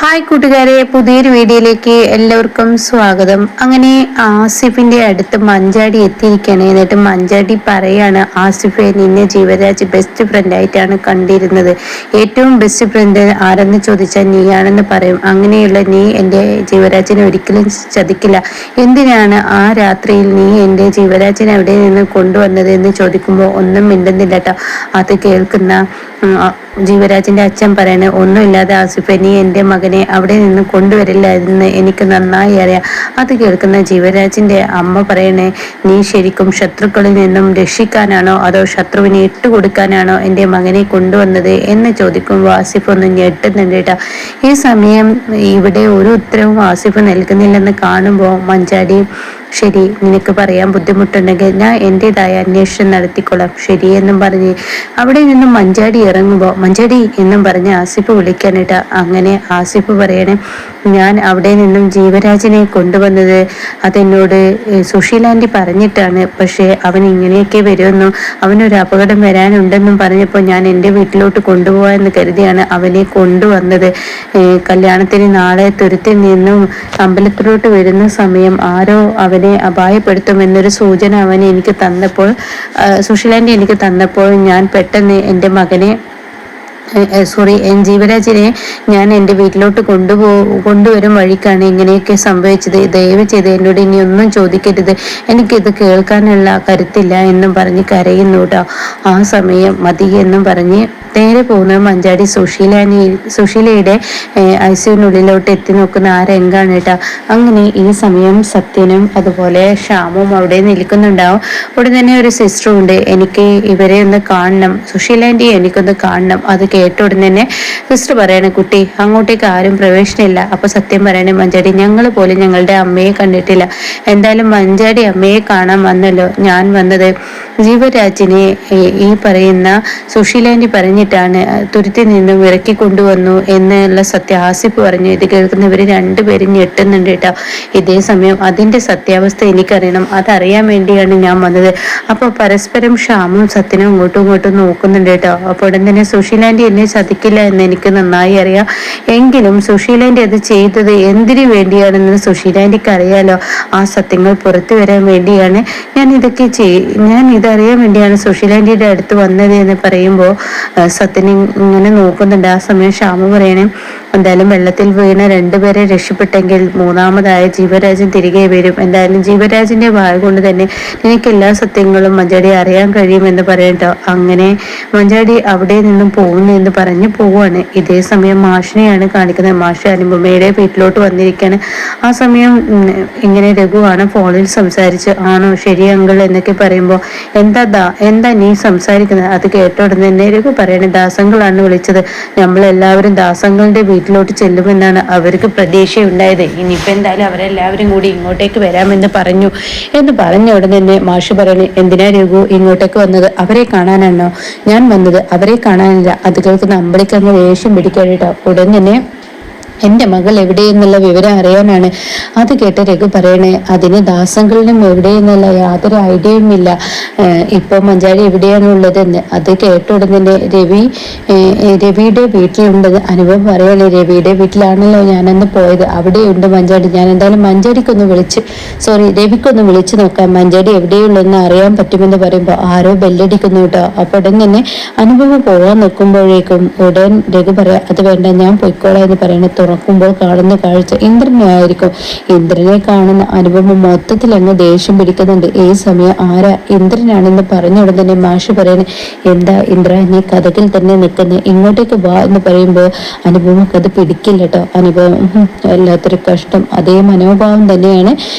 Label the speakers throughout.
Speaker 1: Hi കൂട്ടുകാരെ, പുതിയൊരു വീഡിയോയിലേക്ക് എല്ലാവർക്കും സ്വാഗതം. അങ്ങനെ ആസിഫിന്റെ അടുത്ത് മഞ്ചാടി എത്തിയിരിക്കുകയാണ്. എന്നിട്ട് മഞ്ചാടി പറയാണ്, ആസിഫെ, നിന്നെ ജീവരാജ് ബെസ്റ്റ് ഫ്രണ്ട് ആയിട്ടാണ് കണ്ടിരുന്നത്. ഏറ്റവും ബെസ്റ്റ് ഫ്രണ്ട് ആരെന്ന് ചോദിച്ചാൽ നീയാണെന്ന് പറയും. അങ്ങനെയുള്ള നീ എൻ്റെ ജീവരാജിനെ ഒരിക്കലും ചതിക്കില്ല. എന്തിനാണ് ആ രാത്രിയിൽ നീ എൻ്റെ ജീവരാജിനെ അവിടെ നിന്ന് കൊണ്ടുവന്നത് എന്ന് ചോദിക്കുമ്പോൾ ഒന്നും മിണ്ടുന്നില്ല കേട്ടോ. അത് കേൾക്കുന്ന ജീവരാജിന്റെ അച്ഛൻ പറയണേ, ഒന്നുമില്ലാതെ ആസിഫെ, നീ എൻ്റെ മകനെ അവിടെ നിന്ന് കൊണ്ടുവരില്ല എന്ന് എനിക്ക് നന്നായി അറിയാം. അത് കേൾക്കുന്ന ജീവരാജിന്റെ അമ്മ പറയണേ, നീ ശരിക്കും ശത്രുക്കളിൽ നിന്നും രക്ഷിക്കാനാണോ അതോ ശത്രുവിനെ ഇട്ടുകൊടുക്കാനാണോ എൻ്റെ മകനെ കൊണ്ടുവന്നത് എന്ന് ചോദിക്കുമ്പോൾ ആസിഫ് ഒന്ന് ഞെട്ടുന്നുണ്ട് കേട്ടോ. ഈ സമയം ഇവിടെ ഒരു ഉത്തരവും ആസിഫ് നൽകുന്നില്ലെന്ന് കാണുമ്പോൾ മഞ്ചാടി, ശരി, നിനക്ക് പറയാൻ ബുദ്ധിമുട്ടുണ്ടെങ്കിൽ ഞാൻ എൻ്റെതായ അന്വേഷണം നടത്തിക്കൊള്ളാം, ശരിയെന്നും പറഞ്ഞ് അവിടെ നിന്നും മഞ്ചാടി ഇറങ്ങുമ്പോൾ മഞ്ചാടി എന്നും പറഞ്ഞ് ആസിഫ് വിളിക്കാനിട്ട. അങ്ങനെ ആസിഫ് പറയണേ, ഞാൻ അവിടെ നിന്നും ജീവരാജിനെ കൊണ്ടുവന്നത് അതെന്നോട് സുശീലാൻറ്റി പറഞ്ഞിട്ടാണ്. പക്ഷേ അവൻ ഇങ്ങനെയൊക്കെ വരുമെന്നും അവനൊരു അപകടം വരാനുണ്ടെന്നും പറഞ്ഞപ്പോൾ ഞാൻ എൻ്റെ വീട്ടിലോട്ട് കൊണ്ടുപോകാമെന്ന് കരുതിയാണ് അവനെ കൊണ്ടുവന്നത്. കല്യാണത്തിന് നാളെ തുരുത്തിൽ നിന്നും അമ്പലത്തിലോട്ട് വരുന്ന സമയം ആരോ അവനെ അപായപ്പെടുത്തുമെന്നൊരു സൂചന അവൻ എനിക്ക് തന്നപ്പോൾ, സുശീലാൻറ്റി എനിക്ക് തന്നപ്പോൾ ഞാൻ പെട്ടെന്ന് എൻ്റെ മകനെ ജീവരാജിനെ ഞാൻ എൻ്റെ വീട്ടിലോട്ട് കൊണ്ടുവരും വഴിക്കാണ് ഇങ്ങനെയൊക്കെ സംഭവിച്ചത്. ദയവ് ചെയ്ത് എന്നോട് ഇനി ഒന്നും ചോദിക്കരുത്, എനിക്കിത് കേൾക്കാനുള്ള കരുത്തില്ല എന്നും പറഞ്ഞ് കരയുന്നു കേട്ടോ. ആ സമയം മതി എന്നും പറഞ്ഞ് നേരെ പോകുന്ന മഞ്ചാടി സുശീലയുടെ ഐസിയുനുള്ളിലോട്ട് എത്തി നോക്കുന്ന ആ രംഗാണ് കേട്ടോ. അങ്ങനെ ഈ സമയം സത്യനും അതുപോലെ ശ്യാമും അവിടെ നിൽക്കുന്നുണ്ടാവും. ഉടൻ തന്നെ ഒരു സിസ്റ്ററും ഉണ്ട്, എനിക്ക് ഇവരെ ഒന്ന് കാണണം, സുശീലാൻറ്റി എനിക്കൊന്ന് കാണണം. അത് കേട്ട ഉടൻ തന്നെ സിസ്റ്റർ പറയണേ, കുട്ടി അങ്ങോട്ടേക്ക് ആരും പ്രവേശനമില്ല. അപ്പൊ സത്യം പറയണേ, മഞ്ചാടി ഞങ്ങൾ പോലും ഞങ്ങളുടെ അമ്മയെ കണ്ടിട്ടില്ല. എന്തായാലും മഞ്ചാടി അമ്മയെ കാണാൻ വന്നല്ലോ. ഞാൻ വന്നത് ജീവരാജിനെ ഈ പറയുന്ന സുശീലാൻറ്റി പറഞ്ഞിട്ടാണ് തുരുത്തിൽ നിന്നും ഇറക്കി കൊണ്ടുവന്നു എന്നുള്ള സത്യം ആസിഫ് പറഞ്ഞു. ഇത് കേൾക്കുന്നവർ രണ്ടുപേരും ഞെട്ടുന്നുണ്ട് കേട്ടോ. ഇതേ സമയം അതിന്റെ സത്യാവസ്ഥ എനിക്കറിയണം, അതറിയാൻ വേണ്ടിയാണ് ഞാൻ വന്നത്. അപ്പൊ പരസ്പരം ഷാമും സത്യനും അങ്ങോട്ടും ഇങ്ങോട്ടും നോക്കുന്നുണ്ട് കേട്ടോ. അപ്പൊ ഉടൻ തന്നെ സുശീലാൻറ്റി എന്നെ ചതിക്കില്ല എന്ന് എനിക്ക് നന്നായി അറിയാം. എങ്കിലും സുശീലാൻറ്റി അത് ചെയ്തത് എന്തിനു വേണ്ടിയാണെന്ന് സുശീലാൻറ്റിക്ക് അറിയാലോ. ആ സത്യങ്ങൾ പുറത്തു വരാൻ വേണ്ടിയാണ് ഞാൻ ഇതറിയാൻ വേണ്ടിയാണ് സുശീലാൻറ്റിയുടെ അടുത്ത് വന്നത് എന്ന് പറയുമ്പോൾ സത്യൻ ഇങ്ങനെ നോക്കുന്നുണ്ട്. ആ സമയം ശ്യാമ പറയണേ, എന്തായാലും വെള്ളത്തിൽ വീണ രണ്ടുപേരെ രക്ഷപ്പെട്ടെങ്കിൽ മൂന്നാമതായ ജീവരാജൻ തിരികെ വരും. എന്തായാലും ജീവരാജിന്റെ വായ കൊണ്ട് തന്നെ നിനക്ക് എല്ലാ സത്യങ്ങളും മഞ്ചാടി അറിയാൻ കഴിയുമെന്ന് പറയട്ടോ. അങ്ങനെ മഞ്ചാടി അവിടെ നിന്നും പോകുന്നു എന്ന് പറഞ്ഞ് പോവാണ്. ഇതേ സമയം മാഷിനെയാണ് കാണിക്കുന്നത്. മാഷ് അനുപമയുടെ വീട്ടിലോട്ട് വന്നിരിക്കുകയാണ്. ആ സമയം ഇങ്ങനെ രഘുവാണ് ഫോണിൽ സംസാരിച്ച്, ആണോ ശരി അങ്കിൾ എന്നൊക്കെ പറയുമ്പോൾ, എന്താ നീ സംസാരിക്കുന്നത്? അത് കേട്ട ഉടനെ തന്നെ രഘു പറയണേ, ദാസങ്ങളാണ് വിളിച്ചത്, നമ്മളെല്ലാവരും ദാസങ്ങളുടെ വീട്ടിലോട്ട് ചെല്ലുമെന്നാണ് അവർക്ക് പ്രതീക്ഷയുണ്ടായത്. ഇനിയിപ്പോൾ എന്തായാലും അവരെല്ലാവരും കൂടി ഇങ്ങോട്ടേക്ക് വരാമെന്ന് പറഞ്ഞു എന്ന് പറഞ്ഞ ഉടനെ തന്നെ മാഷ് പറയണേ, എന്തിനാ രഘു ഇങ്ങോട്ടേക്ക് വന്നത്? അവരെ കാണാനാണോ? ഞാൻ വന്നത് അവരെ കാണാനില്ല. അത് കേൾക്കുന്ന അമ്പളിക്ക് അങ്ങ് ദേഷ്യം പിടിക്കാനിട്ടോ. ഉടൻ തന്നെ എൻ്റെ മകൾ എവിടെയെന്നുള്ള വിവരം അറിയാനാണ്. അത് കേട്ട് രഘു പറയണേ, അതിന് ദാസങ്ങളിലും എവിടെയെന്നുള്ള യാതൊരു ഐഡിയയും ഇല്ല. ഇപ്പോൾ മഞ്ചാടി എവിടെയാണുള്ളതെന്ന്. അത് കേട്ട ഉടൻ തന്നെ രവിയുടെ വീട്ടിലുണ്ടെന്ന് അനുഭവം പറയണേ. രവിയുടെ വീട്ടിലാണല്ലോ ഞാനന്ന് പോയത്, അവിടെയുണ്ട് മഞ്ചാടി. ഞാൻ എന്തായാലും രവിക്കൊന്ന് വിളിച്ചു നോക്കാം, മഞ്ചാടി എവിടെയുള്ളതെന്ന് അറിയാൻ പറ്റുമെന്ന് പറയുമ്പോൾ ആരോ ബെല്ലടിക്കുന്നു കേട്ടോ. അപ്പോൾ ഉടൻ തന്നെ അനുഭവം പോകാൻ നിൽക്കുമ്പോഴേക്കും ഉടൻ രഘു പറയാം, അത് വേണ്ട, ഞാൻ പൊയ്ക്കോളാം എന്ന് പറയണേ. തുറക്കുമ്പോൾ കാണുന്ന കാഴ്ച ഇന്ദ്രനെ ആയിരിക്കും. ഇന്ദ്രനെ കാണുന്ന അനുഭവം മൊത്തത്തിൽ അങ്ങ് ദേഷ്യം പിടിക്കുന്നുണ്ട്. ഈ സമയം ആരാ? ഇന്ദ്രനാണെന്ന് പറഞ്ഞ ഉടൻ തന്നെ മാഷ് പറയണേ, എന്താ ഇന്ദ്ര നീ കഥകിൽ തന്നെ നിൽക്കുന്നത്, ഇങ്ങോട്ടേക്ക് വാ എന്ന് പറയുമ്പോൾ അനുഭവം അത് പിടിക്കില്ല കേട്ടോ. അനുഭവം വല്ലാത്തൊരു കഷ്ടം. അതേ മനോഭാവം തന്നെയാണ്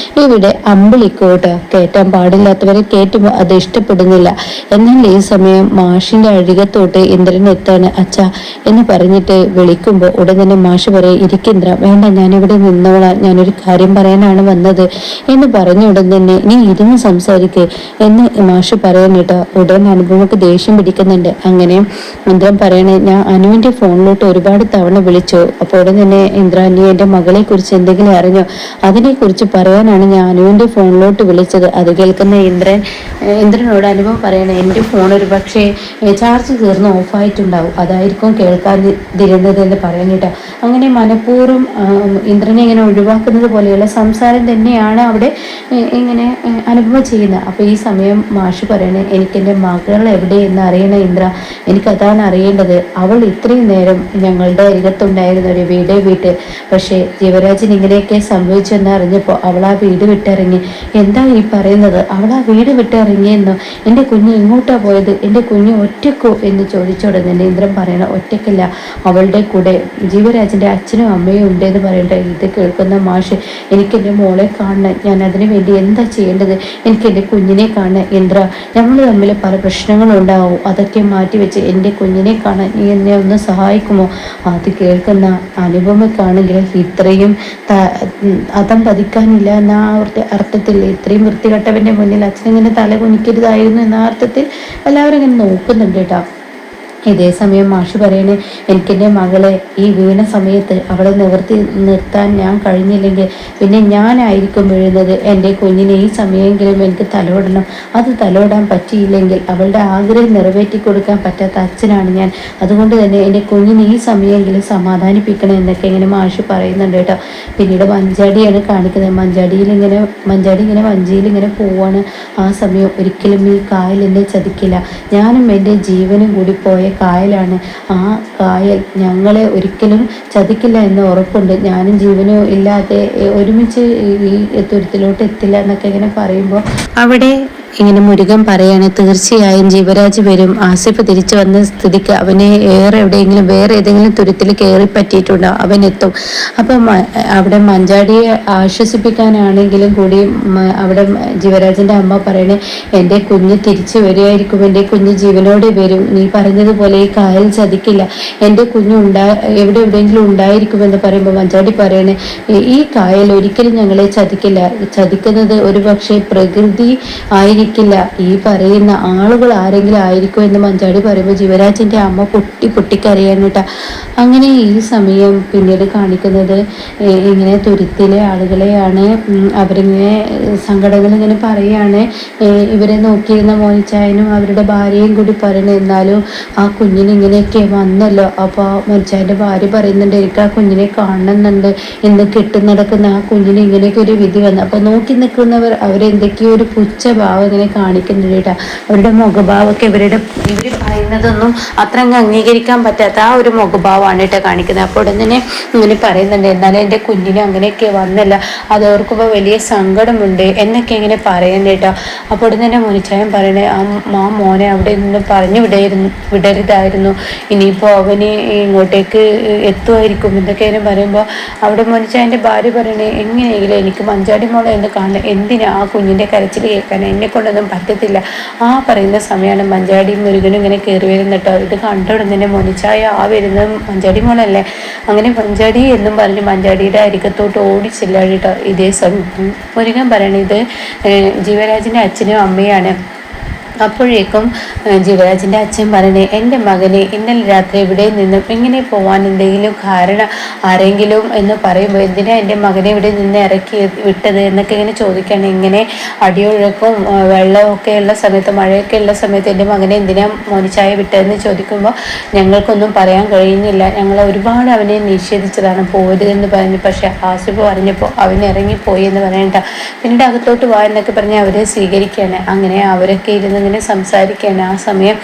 Speaker 1: ഇവിടെ അമ്പിളിക്കോട്ടോ. കേറ്റാൻ പാടില്ലാത്തവരെ കേറ്റുമ്പോൾ അത് ഇഷ്ടപ്പെടുന്നില്ല. എന്നാൽ ഈ സമയം മാഷിന്റെ അഴികത്തോട്ട് ഇന്ദ്രൻ എത്താണ്. അച്ഛാ എന്ന് പറഞ്ഞിട്ട് വിളിക്കുമ്പോൾ ഉടൻ തന്നെ മാഷ് പറയും, ഇരിക്കിന്ദ്ര, വേണ്ട, ഞാനിവിടെ നിന്നോളാം, ഞാനൊരു കാര്യം പറയാനാണ് വന്നത് എന്ന് പറഞ്ഞ ഉടൻ തന്നെ നീ ഇരുന്ന് സംസാരിക്കേ എന്ന് മാഷ് പറയാനിട്ടോ. ഉടൻ അനുഭവക്ക് ദേഷ്യം പിടിക്കുന്നുണ്ട്. അങ്ങനെ ഇന്ദ്രൻ പറയണേ, ഞാൻ അനുവിന്റെ ഫോണിലോട്ട് ഒരുപാട് തവണ വിളിച്ചു. അപ്പോൾ ഉടൻ തന്നെ ഇന്ദ്ര, നീ എൻ്റെ മകളെ കുറിച്ച് എന്തെങ്കിലും അറിഞ്ഞോ? അതിനെ കുറിച്ച് പറയാനാണ് ഞാൻ അനുവിന്റെ ഫോണിലോട്ട് വിളിച്ചത്. അത് കേൾക്കുന്ന ഇന്ദ്രനോട് അനുഭവം പറയണേ, എൻ്റെ ഫോൺ ഒരു പക്ഷേ ചാർജ് തീർന്ന് ഓഫായിട്ടുണ്ടാവും, അതായിരിക്കും കേൾക്കാതിരുന്നത് എന്ന് പറയാനിട്ടോ. അങ്ങനെ മനഃപൂർവ്വം ഇന്ദ്രനെ ഇങ്ങനെ ഒഴിവാക്കുന്നത് പോലെയുള്ള സംസാരം തന്നെയാണ് അവിടെ ഇങ്ങനെ അനുഭവ ചെയ്യുന്നത്. അപ്പോൾ ഈ സമയം മാഷ് പറയണേ, എനിക്കെൻ്റെ മകൾ എവിടെയെന്ന് അറിയണം ഇന്ദ്ര, എനിക്കതാണ് അറിയേണ്ടത്. അവൾ ഇത്രയും നേരം ഞങ്ങളുടെ അരികത്തുണ്ടായിരുന്ന ഒരു വീടേ വീട്ട്, പക്ഷേ ജീവരാജൻ ഇങ്ങനെയൊക്കെ സംഭവിച്ചെന്ന് അറിഞ്ഞപ്പോൾ അവൾ ആ വീട് വിട്ടിറങ്ങി. എന്താ ഈ പറയുന്നത്? അവൾ ആ വീട് വിട്ടിറങ്ങിയെന്നോ? എൻ്റെ കുഞ്ഞ് എങ്ങോട്ടാ പോയത്? എൻ്റെ കുഞ്ഞ് ഒറ്റക്കോ എന്ന് ചോദിച്ച ഉടനെ ഇന്ദ്രൻ പറയണം, ഒറ്റക്കല്ല, അവളുടെ കൂടെ ജീവരാജൻ്റെ അച്ഛനും അമ്മയും ഉണ്ടെന്ന് പറയട്ടെ. ഇത് കേൾക്കുന്ന മാഷ്, എനിക്കെൻ്റെ മോളെ കാണണം, ഞാൻ അതിനു വേണ്ടി എന്താ ചെയ്യേണ്ടത്? എനിക്കെൻ്റെ കുഞ്ഞിനെ കാണണം ഇന്ദ്ര, നമ്മൾ തമ്മിൽ പല പ്രശ്നങ്ങളുണ്ടാവും, അതൊക്കെ മാറ്റിവെച്ച് എൻ്റെ കുഞ്ഞിനെ കാണാൻ നീ എന്നെ ഒന്ന് സഹായിക്കുമോ? അത് കേൾക്കുന്ന അനുപമയ്ക്കാണെങ്കിൽ ഇത്രയും അതം പതിക്കാനില്ല എന്ന അർത്ഥത്തിൽ, ഇത്രയും വൃത്തികെട്ടവൻ്റെ മുന്നിൽ അച്ഛനിങ്ങനെ തല കുനിക്കരുതായിരുന്നു എന്ന അർത്ഥത്തിൽ എല്ലാവരും ഇങ്ങനെ നോക്കുന്നുണ്ട് കേട്ടോ. ഇതേ സമയം മാഷ് പറയണേ, എനിക്കെൻ്റെ മകളെ ഈ വീണ സമയത്ത് അവളെ നിവർത്തി നിർത്താൻ ഞാൻ കഴിഞ്ഞില്ലെങ്കിൽ പിന്നെ ഞാനായിരിക്കും വീഴുന്നത്. എൻ്റെ കുഞ്ഞിനെ ഈ സമയമെങ്കിലും എനിക്ക് തലോടണം. അത് തലോടാൻ പറ്റിയില്ലെങ്കിൽ അവളുടെ ആഗ്രഹം നിറവേറ്റി കൊടുക്കാൻ പറ്റാത്ത അച്ഛനാണ് ഞാൻ. അതുകൊണ്ട് തന്നെ എൻ്റെ കുഞ്ഞിനെ ഈ സമയമെങ്കിലും സമാധാനിപ്പിക്കണം എന്നൊക്കെ ഇങ്ങനെ മാഷ് പറയുന്നുണ്ട് കേട്ടോ. പിന്നീട് മഞ്ചാടിയാണ് കാണിക്കുന്നത്. മഞ്ചാടി ഇങ്ങനെ വഞ്ചിയിൽ ഇങ്ങനെ പോവാണ്. ആ സമയം ഒരിക്കലും ഈ കായൽ എന്നെ ചതിക്കില്ല, ഞാനും എൻ്റെ ജീവനും കൂടി പോയ കായലാണ്. ആ കായൽ ഞങ്ങളെ ഒരിക്കലും ചതിക്കില്ല എന്ന് ഉറപ്പുണ്ട്. ഞാനും ജീവനും ഇല്ലാതെ ഒരുമിച്ച് ഈ തുരുത്തിലോട്ട് എത്തില്ല എന്നൊക്കെ ഇങ്ങനെ പറയുമ്പോൾ അവിടെ ഇങ്ങനെ മുരുകൻ പറയാണ്, തീർച്ചയായും ജീവരാജ് വരും. ആസിഫ് തിരിച്ചു വന്ന സ്ഥിതിക്ക് അവനെ എവിടെയെങ്കിലും വേറെ ഏതെങ്കിലും തുരുത്തിൽ കയറി പറ്റിയിട്ടുണ്ടോ, അവൻ എത്തും. അപ്പം അവിടെ മഞ്ചാടിയെ ആശ്വസിപ്പിക്കാനാണെങ്കിലും കൂടി അവിടെ ജീവരാജിൻ്റെ അമ്മ പറയണേ, എൻ്റെ കുഞ്ഞ് തിരിച്ചു വരികയായിരിക്കും, എൻ്റെ കുഞ്ഞ് ജീവനോടെ വരും, നീ പറഞ്ഞതുപോലെ ഈ കായൽ ചതിക്കില്ല, എൻ്റെ കുഞ്ഞ് എവിടെയെങ്കിലും ഉണ്ടായിരിക്കുമെന്ന് പറയുമ്പോൾ മഞ്ചാടി പറയണേ, ഈ കായൽ ഒരിക്കലും ഞങ്ങളെ ചതിക്കില്ല, ചതിക്കുന്നത് ഒരുപക്ഷെ പ്രകൃതി ആയിരിക്കില്ല, ഈ പറയുന്ന ആളുകൾ ആരെങ്കിലും ആയിരിക്കും എന്ന് മഞ്ചാടി പറയുമ്പോൾ ജീവരാജിൻ്റെ അമ്മ പൊട്ടിക്കരയാണ് കേട്ടോ. അങ്ങനെ ഈ സമയം പിന്നീട് കാണിക്കുന്നത് ഇങ്ങനെ തുരുത്തിലെ ആളുകളെയാണ്. അവരിങ്ങനെ സങ്കടങ്ങൾ ഇങ്ങനെ പറയുകയാണ്. ഇവരെ നോക്കിയിരുന്ന മോനിച്ചായനും അവരുടെ ഭാര്യയും കൂടി പറയണേ, എന്നാലും ആ കുഞ്ഞിന് ഇങ്ങനെയൊക്കെ വന്നല്ലോ. അപ്പോൾ മോനിച്ചായൻ്റെ ഭാര്യ പറയുന്നുണ്ട്, എനിക്ക് ആ കുഞ്ഞിനെ കാണണമെന്നുണ്ട്, ഇന്ന് കെട്ടുനടക്കുന്ന ആ കുഞ്ഞിന് ഇങ്ങനെയൊക്കെ ഒരു വിധി വന്നു. അപ്പോൾ നോക്കി നിൽക്കുന്നവർ അവരെന്തൊക്കെയോ ഒരു പുച്ഛഭാവം ഇങ്ങനെ കാണിക്കുന്നുണ്ട് കേട്ടോ. അവരുടെ മുഖഭാവമൊക്കെ ഇവർ പറയുന്നതൊന്നും അത്ര അംഗീകരിക്കാൻ പറ്റാത്ത ആ ഒരു മുഖഭാവമാണ് കേട്ടോ കാണിക്കുന്നത്. അപ്പോൾ ഉടൻ തന്നെ ഇങ്ങനെ പറയുന്നുണ്ട്, എന്നാലും എൻ്റെ കുഞ്ഞിന് അങ്ങനെയൊക്കെ വന്നല്ല, അത് ഓർക്കുമ്പോൾ വലിയ സങ്കടമുണ്ട് എന്നൊക്കെ ഇങ്ങനെ പറയുന്നത് കേട്ടോ. അപ്പോൾ ഉടൻ തന്നെ മോനിച്ചായൻ പറയണേ, ആ മോനെ അവിടെ നിന്ന് പറഞ്ഞു വിടരുതായിരുന്നു, ഇനിയിപ്പോൾ അവന് ഇങ്ങോട്ടേക്ക് എത്തുമായിരിക്കും എന്നൊക്കെ ഇങ്ങനെ പറയുമ്പോൾ അവിടെ മോനിച്ചായൻ്റെ ഭാര്യ പറയണേ, എങ്ങനെയെങ്കിലും എനിക്ക് മഞ്ചാടി മോളെ ഒന്ന് കാണണം, എന്തിനാ ആ കുഞ്ഞിൻ്റെ കരച്ചിൽ കേൾക്കാൻ, എന്നെ കൊണ്ടൊന്നും പറ്റത്തില്ല. ആ പറയുന്ന സമയമാണ് മഞ്ചാടി മുരുകനും ഇങ്ങനെ കയറി വരുന്ന കേട്ടോ. ഇത് കണ്ട ഉടൻ തന്നെ മോനിച്ചായ ആ വരുന്നത് മഞ്ചാടി മോളല്ലേ, അങ്ങനെ മഞ്ചാടി എന്നും പറഞ്ഞ് മഞ്ചാടിയുടെ അരികത്തോട്ട് ഓടിച്ചില്ല കേട്ടോ. ഇതേ സമയം മുരുകൻ പറയണത് ജീവരാജിൻ്റെ അച്ഛനും അമ്മയാണ്. അപ്പോഴേക്കും ജീവരാജിൻ്റെ അച്ഛൻ പറഞ്ഞേ, എൻ്റെ മകനെ ഇന്നലെ രാത്രി ഇവിടെ നിന്നും എങ്ങനെ പോകാൻ എന്തെങ്കിലും കാരണം ആരെങ്കിലും എന്ന് പറയുമ്പോൾ, എന്തിനാ എൻ്റെ മകനെ ഇവിടെ നിന്ന് ഇറക്കി വിട്ടത് എന്നൊക്കെ ഇങ്ങനെ ചോദിക്കുകയാണ്. ഇങ്ങനെ അടിയൊഴുക്കും വെള്ളമൊക്കെ ഉള്ള സമയത്ത്, മഴയൊക്കെ ഉള്ള സമയത്ത് എൻ്റെ മകനെ എന്തിനാ മോനിച്ചായ വിട്ടതെന്ന് ചോദിക്കുമ്പോൾ, ഞങ്ങൾക്കൊന്നും പറയാൻ കഴിയുന്നില്ല, ഞങ്ങൾ ഒരുപാട് അവനെ നിഷേധിച്ചതാണ്, പോരുതെന്ന് പറഞ്ഞു. പക്ഷെ ആസിഫ് പറഞ്ഞപ്പോൾ അവൻ ഇറങ്ങിപ്പോയി എന്ന് പറയണ്ട. പിന്നീട് അകത്തോട്ട് വാ എന്നൊക്കെ പറഞ്ഞ് അവരെ സ്വീകരിക്കുകയാണ്. അങ്ങനെ അവരൊക്കെ ഇരുന്ന് സംസാരിക്കുകയാണ്. ആ സമയം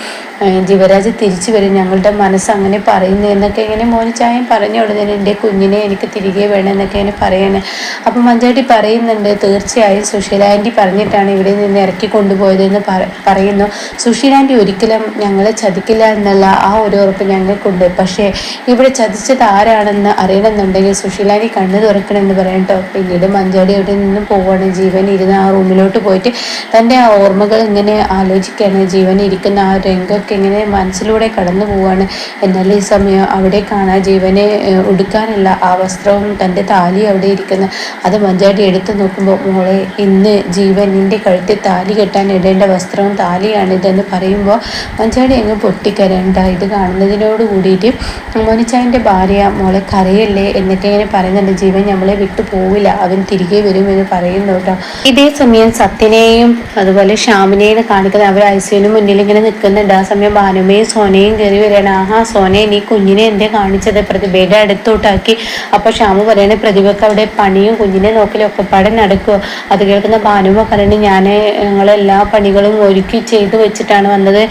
Speaker 1: ജീവരാജ് തിരിച്ചു വരും, ഞങ്ങളുടെ മനസ്സ് അങ്ങനെ പറയുന്നു എന്നൊക്കെ ഇങ്ങനെ മോനിച്ചായൻ പറഞ്ഞ ഉടനെ എൻ്റെ കുഞ്ഞിനെ എനിക്ക് തിരികെ വേണം എന്നൊക്കെ ഇങ്ങനെ പറയണേ. അപ്പം മഞ്ചാടി പറയുന്നുണ്ട്, തീർച്ചയായും സുശീല ആൻറ്റി പറഞ്ഞിട്ടാണ് ഇവിടെ നിന്ന് ഇറക്കി കൊണ്ടുപോയതെന്ന് പറയുന്നു. സുശീല ആൻറ്റി ഒരിക്കലും ഞങ്ങളെ ചതിക്കില്ല എന്നുള്ള ആ ഒരു ഉറപ്പ് ഞങ്ങൾക്കുണ്ട്. പക്ഷേ ഇവിടെ ചതിച്ചത് ആരാണെന്ന് അറിയണമെന്നുണ്ടെങ്കിൽ സുശീല ആൻറ്റി കണ്ണു തുറക്കണമെന്ന് പറയാം കേട്ടോ. പിന്നീട് മഞ്ചാടി അവിടെ നിന്നും പോവുകയാണ്. ജീവൻ ഇരുന്ന് ആ റൂമിലോട്ട് പോയിട്ട് തൻ്റെ ആ ഓർമ്മകൾ ഇങ്ങനെ ആലോചിക്കുകയാണ്. ജീവൻ ഇരിക്കുന്ന ആ രംഗമൊക്കെ ഇങ്ങനെ മനസ്സിലൂടെ കടന്നു പോവുകയാണ്. എന്നാൽ ഈ സമയം അവിടെ കാണാൻ ജീവനെ ഉടുക്കാനുള്ള ആ വസ്ത്രവും തൻ്റെ താലി അവിടെ ഇരിക്കുന്ന അത് മഞ്ചാടി എടുത്തു നോക്കുമ്പോൾ, മോളെ ഇന്ന് ജീവൻ നിൻ്റെ കഴുത്തിൽ താലി കെട്ടാൻ ഇടേണ്ട വസ്ത്രവും താലിയാണിതെന്ന് പറയുമ്പോൾ മഞ്ചാടി അങ്ങ് പൊട്ടിക്കരണ്ട. ഇത് കാണുന്നതിനോട് കൂടിയിട്ട് മോനിച്ചായൻ്റെ ഭാര്യ, മോളെ കരയല്ലേ എന്നൊക്കെ ഇങ്ങനെ പറയുന്നുണ്ട്. ജീവൻ നമ്മളെ വിട്ടു പോവില്ല, അവൻ തിരികെ വരുമെന്ന് പറയുന്നു കേട്ടോ. ഇതേ സമയം സത്യനെയും അതുപോലെ ഷ്യാമിനെയും കാണിക്കുന്നത് അവർ ഐസിയുവിന് മുന്നിൽ ഇങ്ങനെ നിൽക്കുന്നുണ്ട്. ആ സമയം ഭാനുമയും സോനയും കയറി വരികയാണ്. ആഹാ സോനെ, നീ കുഞ്ഞിനെ എന്തേ കാണിച്ചത്? പ്രതിഭയുടെ അടുത്തോട്ടാക്കി. അപ്പൊ ഷ്യാമു പറയണേ പ്രതിഭക്ക് അവിടെ പണിയും കുഞ്ഞിനെ നോക്കലും ഒക്കെ പാടെ നടക്കുമോ? അത് കേൾക്കുന്ന ഭാനുമ പറയണേ ഞങ്ങളെല്ലാ പണികളും ഒരുക്കി ചെയ്ത് വെച്ചിട്ടാണ് വന്നത്.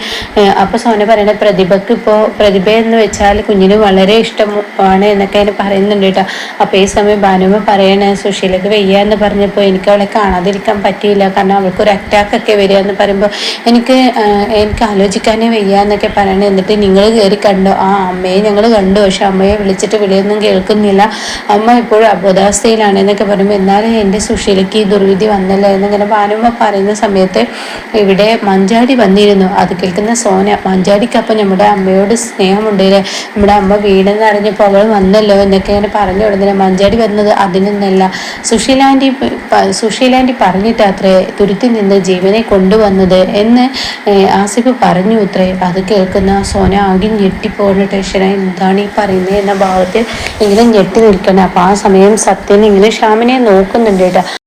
Speaker 1: അപ്പൊ സോന പറയണേ പ്രതിഭക്ക് ഇപ്പോൾ പ്രതിഭ എന്ന് വെച്ചാൽ കുഞ്ഞിന് വളരെ ഇഷ്ടമാണ് എന്നൊക്കെ അതിന് പറയുന്നുണ്ട് കേട്ടോ. അപ്പൊ ഈ സമയം ഭാനുമ പറയണേ സുശീലക്ക് വയ്യ എന്ന് പറഞ്ഞപ്പോൾ എനിക്ക് അവളെ കാണാതിരിക്കാൻ പറ്റിയില്ല, കാരണം അവൾക്കൊരു അറ്റാക്ക് ഒക്കെ വരിക എന്ന് പറയുമ്പോൾ എനിക്ക് ആലോചിക്കാനേ വയ്യ എന്നൊക്കെ പറയണേ. എന്നിട്ട് നിങ്ങൾ കയറി കണ്ടോ? ആ അമ്മയെ ഞങ്ങൾ കണ്ടു, പക്ഷെ അമ്മയെ വിളിച്ചിട്ട് വിളിയൊന്നും കേൾക്കുന്നില്ല, അമ്മ ഇപ്പോഴും അബോധാവസ്ഥയിലാണ് എന്നൊക്കെ പറയുമ്പോൾ എന്നാലും എൻ്റെ സുശീലയ്ക്ക് ഈ ദുർവിധി വന്നല്ലോ എന്നിങ്ങനെ ഭാനുമ പറയുന്ന സമയത്ത് ഇവിടെ മഞ്ചാടി വന്നിരുന്നു. അത് കേൾക്കുന്ന സോന, മഞ്ചാടിക്കപ്പം നമ്മുടെ അമ്മയോട് സ്നേഹമുണ്ടല്ലേ, നമ്മുടെ അമ്മ വീടെന്ന് അറിഞ്ഞപ്പോൾ അവൾ വന്നല്ലോ എന്നൊക്കെ ഇങ്ങനെ പറഞ്ഞു കൊടുത്തില്ല. മഞ്ചാടി വന്നത് അതിനൊന്നല്ല, സുശീലാൻറ്റി പറഞ്ഞിട്ടത്രേ തുരുത്തി നിന്ന് ജീവനെ കൊണ്ടുവന്നത് എന്ന് ആസിഫ് പറഞ്ഞു അത്രേ. അത് കേൾക്കുന്ന സോന ആകെ ഞെട്ടിപ്പോകുന്ന ടെൻഷൻ, എന്താണ് ഈ പറയുന്നത് എന്ന ഭാവത്തിൽ ഇങ്ങനെ ഞെട്ടി നിൽക്കണം. അപ്പൊ ആ സമയം സത്യൻ ഇങ്ങനെ ഷ്യാമിനെ നോക്കുന്നുണ്ട് കേട്ടോ.